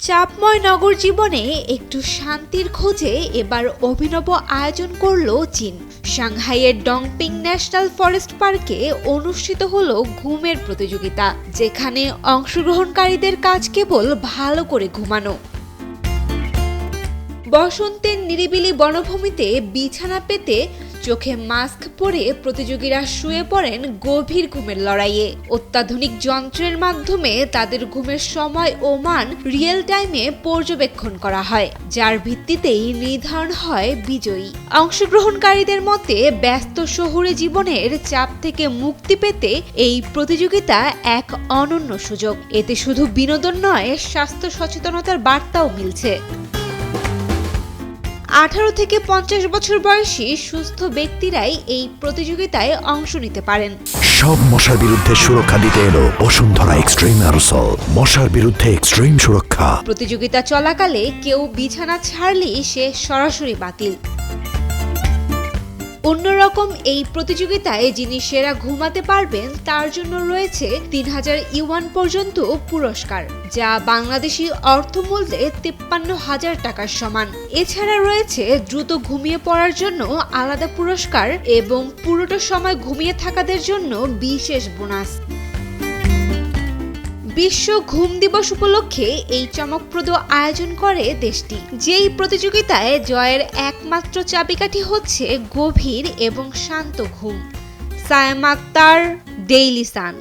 চাপময় নগর জীবনে একটু শান্তির খোঁজে এবার অভিনব আয়োজন করল চীন। সাংহাইয়ের ডংপিং ন্যাশনাল ফরেস্ট পার্কে অনুষ্ঠিত হলো ঘুমের প্রতিযোগিতা, যেখানে অংশগ্রহণকারীদের কাজ কেবল ভালো করে ঘুমানো। বসন্তের নিরিবিলি বনভূমিতে বিছানা পেতে চোখে মাস্ক পরে প্রতিযোগীরা শুয়ে পড়েন গভীর ঘুমের লড়াইয়ে। অত্যাধুনিক যন্ত্রের মাধ্যমে তাদের ঘুমের সময় ও মান রিয়েল টাইমে পর্যবেক্ষণ করা হয়, যার ভিত্তিতেই নির্ধারণ হয় বিজয়ী। অংশগ্রহণকারীদের মতে ব্যস্ত শহুরে জীবনের চাপ থেকে মুক্তি পেতে এই প্রতিযোগিতা এক অনন্য সুযোগ। এতে শুধু বিনোদন নয়, স্বাস্থ্য সচেতনতার বার্তাও মিলছে। 18 থেকে 50 বছর বয়সী সুস্থ ব্যক্তিরাই এই প্রতিযোগিতায় অংশ নিতে পারেন। সব মশার বিরুদ্ধে সুরক্ষা দিতে এলো বসুন্ধরা এক্সট্রিম অ্যারোসল, মশার বিরুদ্ধে এক্সট্রিম সুরক্ষা। প্রতিযোগিতা চলাকালে কেউ বিছানা ছাড়লেই সে সরাসরি বাতিল। অন্যরকম এই প্রতিযোগিতায় যিনি সেরা ঘুমাতে পারবেন তার জন্য রয়েছে 3000 ইউয়ান পর্যন্ত পুরস্কার, যা বাংলাদেশি অর্থমূল্যে 53,000 টাকার সমান। এছাড়া রয়েছে দ্রুত ঘুমিয়ে পড়ার জন্য আলাদা পুরস্কার এবং পুরোটা সময় ঘুমিয়ে থাকাদের জন্য বিশেষ বোনাস। বিশ্ব ঘুম দিবস উপলক্ষে এই চমকপ্রদ আয়োজন করে দেশটি। যেই প্রতিযোগিতায় জয়ের একমাত্র চাবিকাঠি হচ্ছে গভীর এবং শান্ত ঘুম। Sayem Akter, Daily Sun.